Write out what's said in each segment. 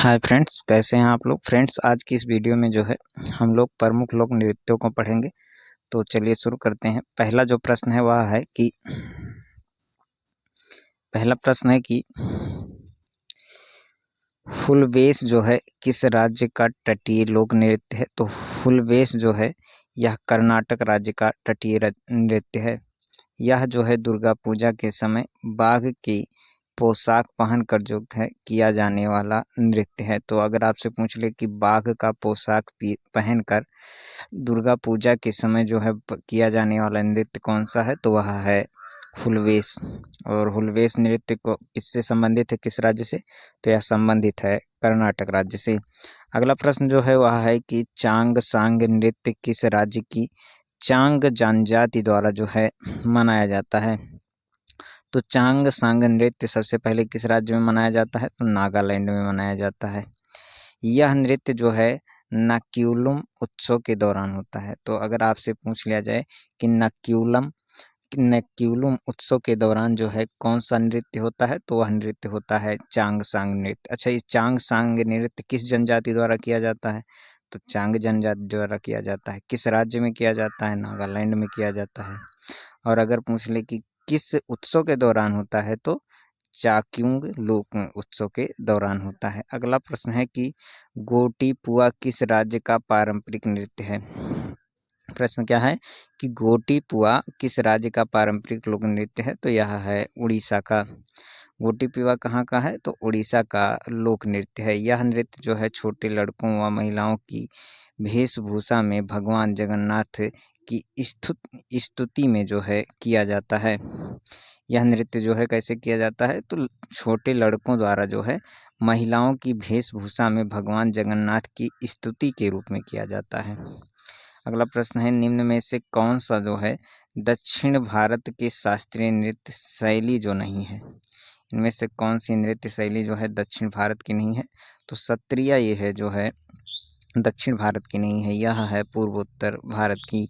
Hi friends, कैसे हैं आप लोग। फ्रेंड्स, आज की इस वीडियो में जो है हम लोग प्रमुख लोक नृत्यों को पढ़ेंगे। तो चलिए शुरू करते हैं। पहला जो प्रश्न है वह है कि फुलवेश जो है किस राज्य का तटीय लोक नृत्य है। तो फुलवेश जो है यह कर्नाटक राज्य का तटीय नृत्य है। यह जो है दुर्गा पूजा के समय बाघ की पोशाक पहनकर जो है किया जाने वाला नृत्य है। तो अगर आपसे पूछ ले कि बाघ का पोशाक पहनकर दुर्गा पूजा के समय जो है किया जाने वाला नृत्य कौन सा है, तो वह है फुलवेश। और फुलवेश नृत्य को किससे संबंधित है, किस राज्य से, तो यह संबंधित है कर्नाटक राज्य से। अगला प्रश्न जो है वह है कि चांग सांग नृत्य किस राज्य की चांग जनजाति द्वारा जो है मनाया जाता है। तो चांग सांग नृत्य सबसे पहले किस राज्य में मनाया जाता है, तो नागालैंड में मनाया जाता है। यह नृत्य जो है नक्यूलम उत्सव के दौरान होता है। तो अगर आपसे पूछ लिया जाए कि नक्यूलम उत्सव के दौरान जो है कौन सा नृत्य होता है, तो वह नृत्य होता है चांग सांग नृत्य। अच्छा, ये चांग सांग नृत्य किस जनजाति द्वारा किया जाता है, तो चांग जनजाति द्वारा किया जाता है। किस राज्य में किया जाता है, नागालैंड में किया जाता है। और अगर पूछ ले कि किस उत्सव के दौरान होता है, तो चाक्यूंग लोक उत्सव के दौरान होता है। अगला प्रश्न है कि गोटी पुआ किस राज्य का पारंपरिक नृत्य है। प्रश्न क्या है कि गोटी पुआ किस राज्य का पारंपरिक लोक नृत्य है, तो यह है उड़ीसा का। गोटी पुआ कहाँ का है, तो उड़ीसा का लोक नृत्य है। यह नृत्य जो है छोटे लड़कों व महिलाओं की वेशभूषा में भगवान जगन्नाथ की स्तुति में जो है किया जाता है। यह नृत्य जो है कैसे किया जाता है, तो छोटे लड़कों द्वारा जो है महिलाओं की वेशभूषा में भगवान जगन्नाथ की स्तुति के रूप में किया जाता है। अगला प्रश्न है निम्न में से कौन सा जो है दक्षिण भारत की शास्त्रीय नृत्य शैली जो नहीं है। इनमें से कौन सी नृत्य शैली जो है दक्षिण भारत की नहीं है, तो सत्रिया ये है जो है दक्षिण भारत की नहीं है, यह है पूर्वोत्तर भारत की।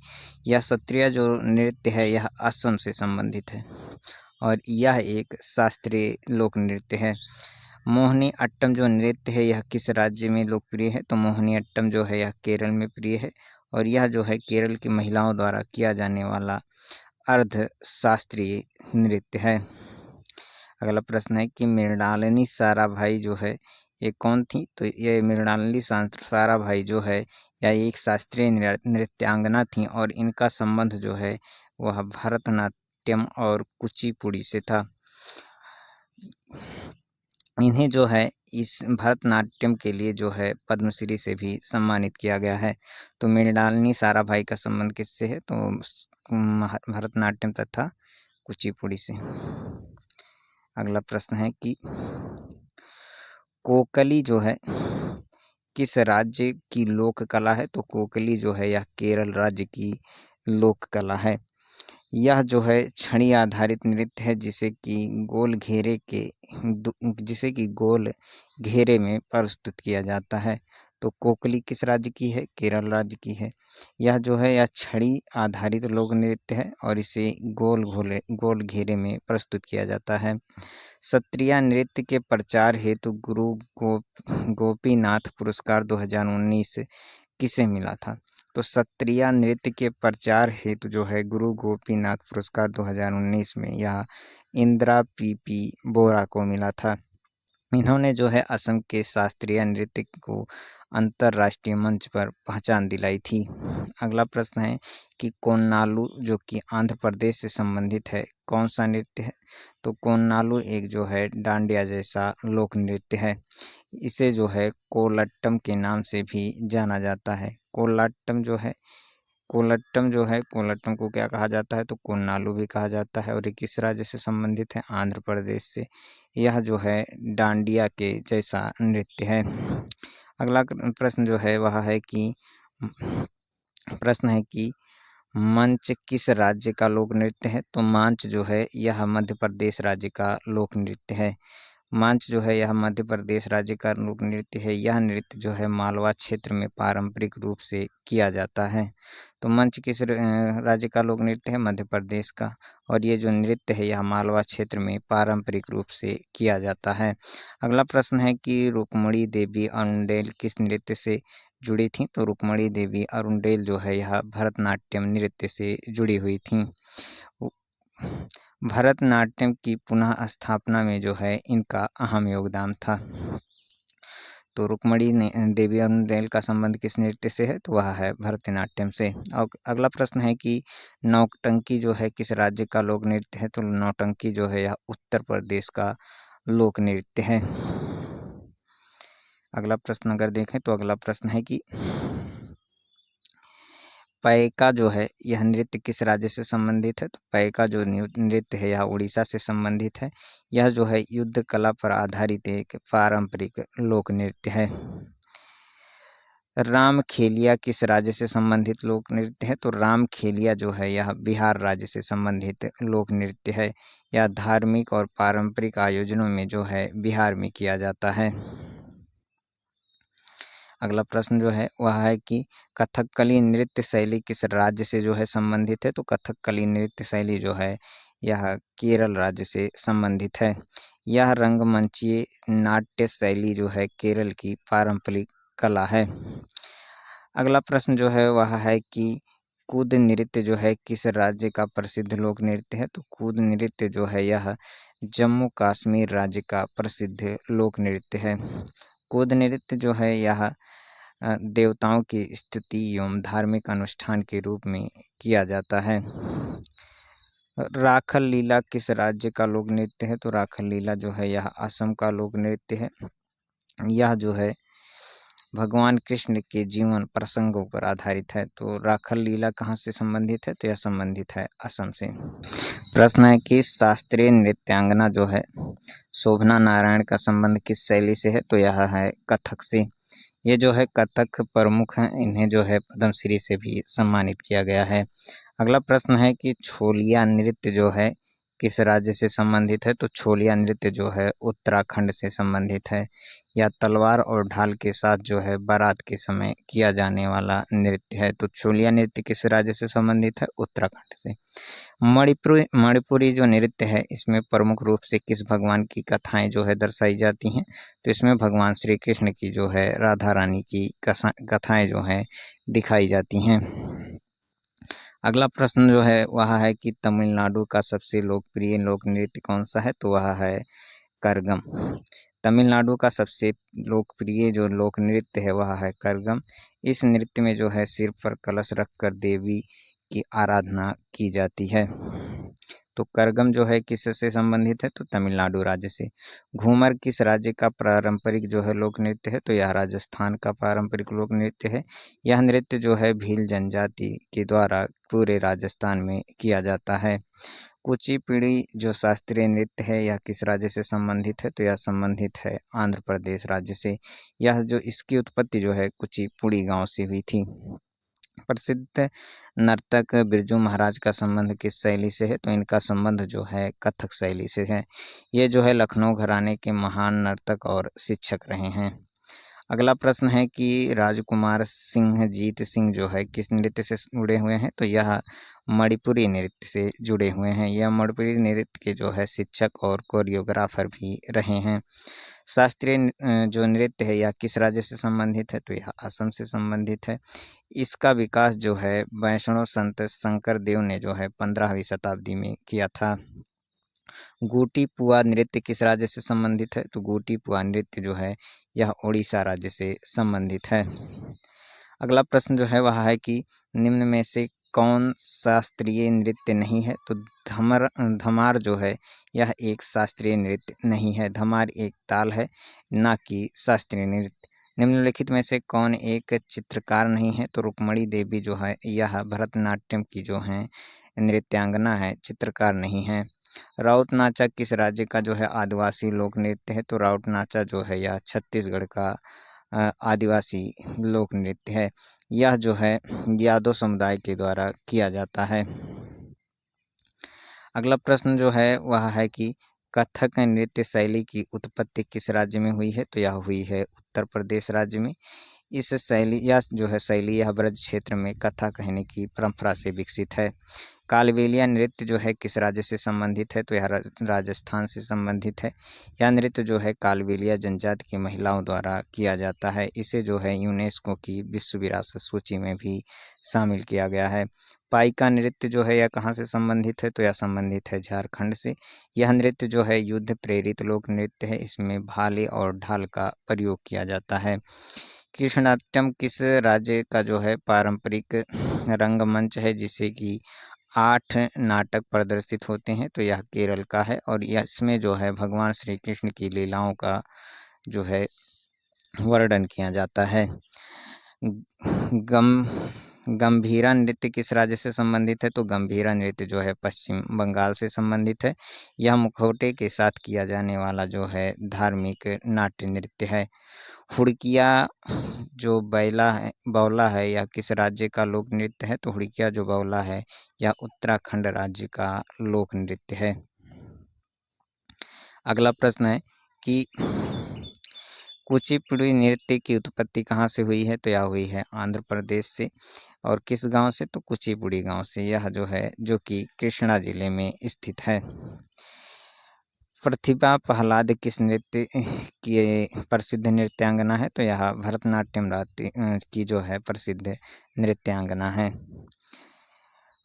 यह सत्रिया जो नृत्य है यह असम से संबंधित है और यह एक शास्त्रीय लोक नृत्य है। मोहिनी अट्टम जो नृत्य है यह किस राज्य में लोकप्रिय है, तो मोहिनी अट्टम जो है यह केरल में प्रिय है और यह जो है केरल की महिलाओं द्वारा किया जाने वाला अर्ध शास्त्रीय नृत्य है। अगला प्रश्न है कि मृणालिनी साराभाई जो है ये कौन थी, तो ये मृणालिनी साराभाई जो है यह एक शास्त्रीय नृत्यांगना थी और इनका संबंध जो है वह भरतनाट्यम और कुचिपुड़ी से था। इन्हें जो है इस भरतनाट्यम के लिए जो है पद्मश्री से भी सम्मानित किया गया है। तो मृणालिनी साराभाई का संबंध किससे है, तो भरतनाट्यम तथा कुचिपुड़ी से। अगला प्रश्न है कि कोकली जो है किस राज्य की लोक कला है, तो कोकली जो है यह केरल राज्य की लोक कला है। यह जो है छड़ी आधारित नृत्य है जिसे कि गोल घेरे में प्रस्तुत किया जाता है। तो कोकली किस राज्य की है, केरल राज्य की है। यह जो है यह छड़ी आधारित लोक नृत्य है और इसे गोल घेरे में प्रस्तुत किया जाता है। सत्रिया नृत्य के प्रचार हेतु गुरु गोपीनाथ पुरस्कार 2019 किसे मिला था, तो सत्रिया नृत्य के प्रचार हेतु जो है गुरु गोपीनाथ पुरस्कार 2019 में यह इंदिरा पी बोरा को मिला था। इन्होंने जो है असम के शास्त्रीय नृत्य को अंतर्राष्ट्रीय मंच पर पहचान दिलाई थी। अगला प्रश्न है कि कोन्नालू जो कि आंध्र प्रदेश से संबंधित है कौन सा नृत्य है, तो कोन्नालू एक जो है डांडिया जैसा लोक नृत्य है। इसे जो है कोलट्टम के नाम से भी जाना जाता है। कोलट्टम को क्या कहा जाता है, तो कोन्नालू भी कहा जाता है और ये किस राज्य से संबंधित है, आंध्र प्रदेश से। यह जो है डांडिया के जैसा नृत्य है। अगला प्रश्न जो है वह है कि मंच किस राज्य का लोक नृत्य है, तो मंच जो है यह मध्य प्रदेश राज्य का लोक नृत्य है। मंच जो है यह मध्य प्रदेश राज्य का लोक नृत्य है। यह नृत्य जो है मालवा क्षेत्र में पारंपरिक रूप से किया जाता है। तो मंच किस राज्य का लोक नृत्य है? मध्य प्रदेश का। और ये जो नृत्य है यह मालवा क्षेत्र में पारंपरिक रूप से किया जाता है। अगला प्रश्न है कि रुक्मणी देवी अरुंडेल किस नृत्य से जुड़ी थी? तो रुक्मणी देवी अरुंडेल जो है यह भरतनाट्यम नृत्य से जुड़ी हुई थी। भरतनाट्यम की पुनः स्थापना में जो है इनका अहम योगदान था। तो रुक्मणी देवी अरुंडेल का संबंध किस नृत्य से है? तो वह है भरतनाट्यम से। और अगला प्रश्न है कि नौटंकी जो है किस राज्य का लोक नृत्य है? तो नौटंकी जो है यह उत्तर प्रदेश का लोक नृत्य है। अगला प्रश्न अगर देखें तो अगला प्रश्न है कि पैका जो है यह नृत्य किस राज्य से संबंधित है? तो पैका जो नृत्य है यह उड़ीसा से संबंधित है। यह जो है युद्ध कला पर आधारित एक पारंपरिक लोक नृत्य है। रामखेलिया किस राज्य से संबंधित लोक नृत्य है? तो रामखेलिया जो है यह बिहार राज्य से संबंधित लोक नृत्य है। यह धार्मिक और पारंपरिक आयोजनों में जो है बिहार में किया जाता है। अगला प्रश्न जो है वह है कि कथकली नृत्य शैली किस राज्य से जो है संबंधित है? तो कथकली नृत्य शैली जो है यह केरल राज्य से संबंधित है। यह रंगमंचीय नाट्य शैली जो है केरल की पारंपरिक कला है। अगला प्रश्न जो है वह है कि कूद नृत्य जो है किस राज्य का प्रसिद्ध लोक नृत्य है? तो कूद नृत्य जो है यह जम्मू कश्मीर राज्य का प्रसिद्ध लोक नृत्य है। कूद नृत्य जो है यह देवताओं की स्तुति एवं धार्मिक अनुष्ठान के रूप में किया जाता है। राखल लीला किस राज्य का लोक नृत्य है? तो राखल लीला जो है यह असम का लोक नृत्य है। यह जो है भगवान कृष्ण के जीवन प्रसंगों पर आधारित है। तो राखल लीला कहाँ से संबंधित है? तो यह संबंधित है असम से। प्रश्न है कि शास्त्रीय नृत्यांगना जो है शोभना नारायण का संबंध किस शैली से है? तो यह है कथक से। ये जो है कथक प्रमुख हैं, इन्हें जो है पद्मश्री से भी सम्मानित किया गया है। अगला प्रश्न है कि छोलिया नृत्य जो है किस राज्य से संबंधित है? तो छोलिया नृत्य जो है उत्तराखंड से संबंधित है। यह तलवार और ढाल के साथ जो है बारात के समय किया जाने वाला नृत्य है। तो छोलिया नृत्य किस राज्य से संबंधित है? उत्तराखंड से। मणिपुरी जो नृत्य है इसमें प्रमुख रूप से किस भगवान की कथाएं जो है दर्शाई जाती हैं? तो इसमें भगवान श्री कृष्ण की जो है राधा रानी की कथाएं जो हैं दिखाई जाती हैं। अगला प्रश्न जो है वह है कि तमिलनाडु का सबसे लोकप्रिय लोक नृत्य कौन सा है? तो वह है करगम। तमिलनाडु का सबसे लोकप्रिय जो लोक नृत्य है वह है करगम। इस नृत्य में जो है सिर पर कलश रखकर देवी की आराधना की जाती है। तो करगम जो है किससे संबंधित है? तो तमिलनाडु राज्य से। घूमर किस राज्य का पारंपरिक जो है लोक नृत्य है? तो यह राजस्थान का पारंपरिक लोक नृत्य है। यह नृत्य जो है भील जनजाति के द्वारा पूरे राजस्थान में किया जाता है। कुचिपुड़ी जो शास्त्रीय नृत्य है यह किस राज्य से संबंधित है? तो यह संबंधित है आंध्र प्रदेश राज्य से। यह जो इसकी उत्पत्ति जो है कुचिपुड़ी गांव से हुई थी। प्रसिद्ध नर्तक बिरजू महाराज का संबंध किस शैली से है? तो इनका संबंध जो है कथक शैली से है। ये जो है लखनऊ घराने के महान नर्तक और शिक्षक रहे हैं। अगला प्रश्न है कि राजकुमार सिंह जीत सिंह जो है किस नृत्य से जुड़े हुए हैं? तो यह मणिपुरी नृत्य से जुड़े हुए हैं। यह मणिपुरी नृत्य के जो है शिक्षक और कोरियोग्राफर भी रहे हैं। शास्त्रीय जो नृत्य है यह किस राज्य से संबंधित है? तो यह असम से संबंधित है। इसका विकास जो है वैष्णव संत शंकर देव ने जो है 15वीं शताब्दी में किया था। गोटी पुआ नृत्य किस राज्य से संबंधित है? तो गोटी पुआ नृत्य जो है यह उड़ीसा राज्य से संबंधित है। अगला प्रश्न जो है वह है कि निम्न में से कौन शास्त्रीय नृत्य नहीं है? तो धमार जो है यह एक शास्त्रीय नृत्य नहीं है। धमार एक ताल है, ना कि शास्त्रीय नृत्य। निम्नलिखित में से कौन एक चित्रकार नहीं है? तो रुक्मणी देवी जो है यह भरतनाट्यम की जो है नृत्यांगना है, चित्रकार नहीं है। राउत नाचा किस राज्य का जो है आदिवासी लोक नृत्य है? तो राउत नाचा जो है यह छत्तीसगढ़ का आदिवासी लोक नृत्य है। यह जो है यादव समुदाय के द्वारा किया जाता है। अगला प्रश्न जो है वह है कि कथक नृत्य शैली की उत्पत्ति किस राज्य में हुई है? तो यह हुई है उत्तर प्रदेश राज्य में। इस शैली यह ब्रज क्षेत्र में कथा कहने की परंपरा से विकसित है। कालबेलिया नृत्य जो है किस राज्य से संबंधित है? तो यह राजस्थान से संबंधित है। यह नृत्य जो है कालबेलिया जनजाति की महिलाओं द्वारा किया जाता है। इसे जो है यूनेस्को की विश्व विरासत सूची में भी शामिल किया गया है। पाइका नृत्य जो है यह कहाँ से संबंधित है? तो यह संबंधित है झारखंड से। यह नृत्य जो है युद्ध प्रेरित लोक नृत्य है। इसमें भाले और ढाल का प्रयोग किया जाता है। कृष्णाटम किस राज्य का जो है पारंपरिक रंगमंच है जिसे कि 8 नाटक प्रदर्शित होते हैं? तो यह केरल का है और इसमें जो है भगवान श्री कृष्ण की लीलाओं का जो है वर्णन किया जाता है। गम गंभीरा नृत्य किस राज्य से संबंधित है? तो गंभीरा नृत्य जो है पश्चिम बंगाल से संबंधित है। यह मुखौटे के साथ किया जाने वाला जो है धार्मिक नाट्य नृत्य है। हुड़किया जो बौला है यह किस राज्य का लोक नृत्य है? तो हुड़किया जो बौला है यह उत्तराखंड राज्य का लोक नृत्य है। अगला प्रश्न है कि कुचिपुड़ी नृत्य की उत्पत्ति कहाँ से हुई है? तो यह हुई है आंध्र प्रदेश से। और किस गांव से? तो कुचिपुड़ी गांव से। यह जो है जो कि कृष्णा जिले में स्थित है। प्रतिभा प्रहलाद किस नृत्य की प्रसिद्ध नृत्यांगना है? तो यह भरतनाट्यम की जो है प्रसिद्ध नृत्यांगना है।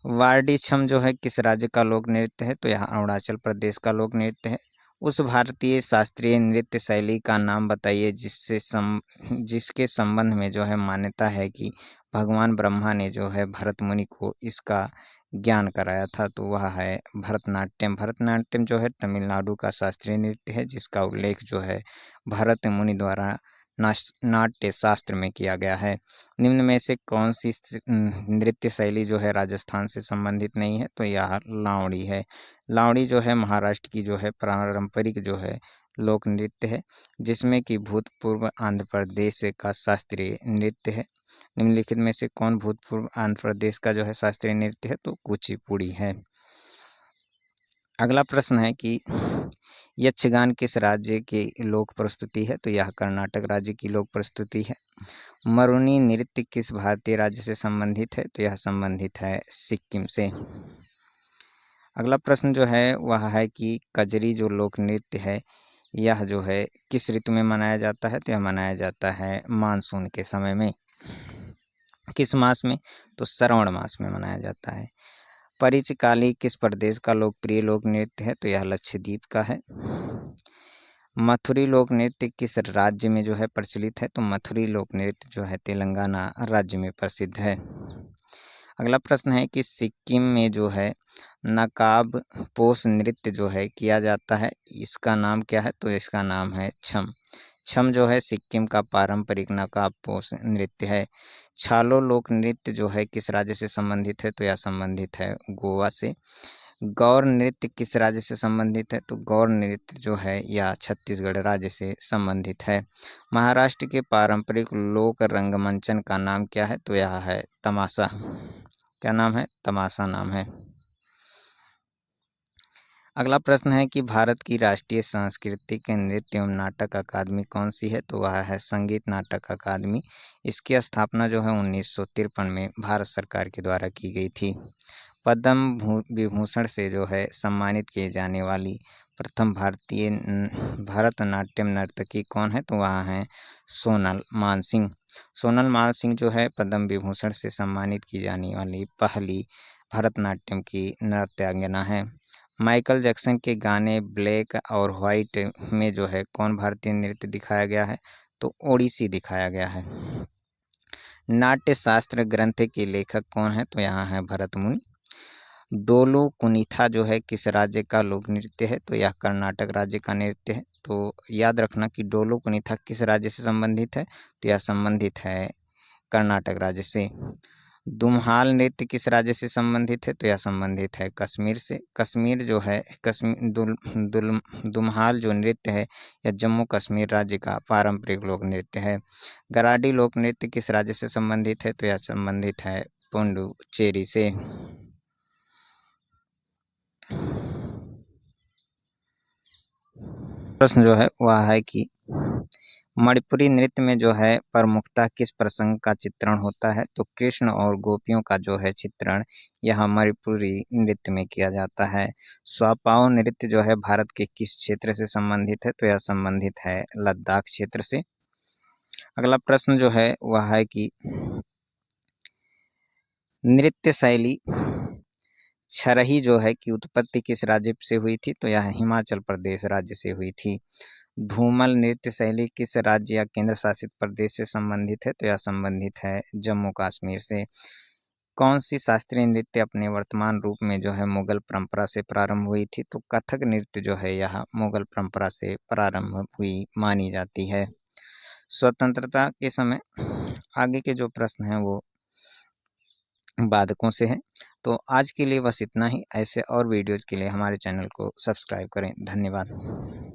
वारडी छम जो है किस राज्य का लोक नृत्य है? तो यह अरुणाचल प्रदेश का लोक नृत्य है। उस भारतीय शास्त्रीय नृत्य शैली का नाम बताइए जिसके संबंध में जो है मान्यता है कि भगवान ब्रह्मा ने जो है भरत मुनि को इसका ज्ञान कराया था। तो वह है भरतनाट्यम। भरतनाट्यम जो है तमिलनाडु का शास्त्रीय नृत्य है जिसका उल्लेख जो है भरत मुनि द्वारा नाट्य शास्त्र में किया गया है। निम्न में से कौन सी नृत्य शैली जो है राजस्थान से संबंधित नहीं है? तो यह लावड़ी है। लावड़ी जो है महाराष्ट्र की जो है पारंपरिक जो है लोक नृत्य है जिसमें कि भूतपूर्व आंध्र प्रदेश का शास्त्रीय नृत्य है। निम्नलिखित में से कौन भूतपूर्व आंध्र प्रदेश का जो है शास्त्रीय नृत्य है? तो कुचिपुड़ी है। अगला प्रश्न है कि यक्षगान किस राज्य की लोक प्रस्तुति है? तो यह कर्नाटक राज्य की लोक प्रस्तुति है। मरुनी नृत्य किस भारतीय राज्य से संबंधित है? तो यह संबंधित है सिक्किम से। अगला प्रश्न जो है वह है कि कजरी जो लोक नृत्य है यह जो है किस ऋतु में मनाया जाता है? तो यह मनाया जाता है मानसून के समय में। किस मास में? तो श्रावण मास में मनाया जाता है। परिचकाली किस प्रदेश का लोकप्रिय लोक नृत्य है? तो यह लक्षद्वीप का है। मथुरी लोक नृत्य किस राज्य में जो है प्रचलित है? तो मथुरी लोक नृत्य जो है तेलंगाना राज्य में प्रसिद्ध है। अगला प्रश्न है कि सिक्किम में जो है नकाब पोष नृत्य जो है किया जाता है इसका नाम क्या है? तो इसका नाम है छम। छम जो है सिक्किम का पारंपरिक नकाब पोष नृत्य है। छालो लोक नृत्य जो है किस राज्य से संबंधित है? तो यह संबंधित है गोवा से। गौर नृत्य किस राज्य से संबंधित है? तो गौर नृत्य जो है यह छत्तीसगढ़ राज्य से संबंधित है। महाराष्ट्र के पारंपरिक लोक रंगमंचन का नाम क्या है? तो यह है तमाशा। क्या नाम है? तमाशा नाम है। अगला प्रश्न है कि भारत की राष्ट्रीय सांस्कृतिक नृत्य एवं नाटक अकादमी कौन सी है? तो वह है संगीत नाटक अकादमी। इसकी स्थापना जो है 1953 में भारत सरकार के द्वारा की गई थी। पद्म विभूषण से जो है सम्मानित किए जाने वाली प्रथम भारतीय भरतनाट्यम नर्तकी कौन है? तो वह हैं सोनल मानसिंह। सोनल मानसिंह जो है पद्म विभूषण से सम्मानित की जाने वाली पहली भरतनाट्यम की नृत्यांगना है। माइकल जैक्सन के गाने ब्लैक और वाइट में जो है कौन भारतीय नृत्य दिखाया गया है? तो ओडिसी दिखाया गया है। नाट्य शास्त्र ग्रंथ के लेखक कौन है? तो यहाँ है भरत मुनि। डोलू कुनीथा जो है किस राज्य का लोक नृत्य है? तो यह कर्नाटक राज्य का नृत्य है। तो याद रखना कि डोलू कुनीथा किस राज्य से संबंधित है? तो यह संबंधित है कर्नाटक राज्य से। दुम्हाल नृत्य किस राज्य से संबंधित है? तो यह संबंधित है कश्मीर से। कश्मीर जो है दुम्हाल जो नृत्य है यह जम्मू कश्मीर राज्य का पारंपरिक लोक नृत्य है। गराडी लोक नृत्य किस राज्य से संबंधित है? तो यह संबंधित है पुडुचेरी से। प्रश्न जो है वह है कि मणिपुरी नृत्य में जो है प्रमुखता किस प्रसंग का चित्रण होता है? तो कृष्ण और गोपियों का जो है चित्रण यह मणिपुरी नृत्य में किया जाता है। स्वापाओ नृत्य जो है भारत के किस क्षेत्र से संबंधित है? तो यह संबंधित है लद्दाख क्षेत्र से। अगला प्रश्न जो है वह है कि नृत्य शैली छरही जो है कि उत्पत्ति किस राज्य से हुई थी? तो यह हिमाचल प्रदेश राज्य से हुई थी। धूमल नृत्य शैली किस राज्य या केंद्र शासित प्रदेश से संबंधित है? तो यह संबंधित है जम्मू कश्मीर से। कौन सी शास्त्रीय नृत्य अपने वर्तमान रूप में जो है मुगल परंपरा से प्रारंभ हुई थी? तो कथक नृत्य जो है यह मुगल परंपरा से प्रारंभ हुई मानी जाती है। स्वतंत्रता के समय आगे के जो प्रश्न हैं वो बाधकों से हैं। तो आज के लिए बस इतना ही। ऐसे और वीडियोज़ के लिए हमारे चैनल को सब्सक्राइब करें। धन्यवाद।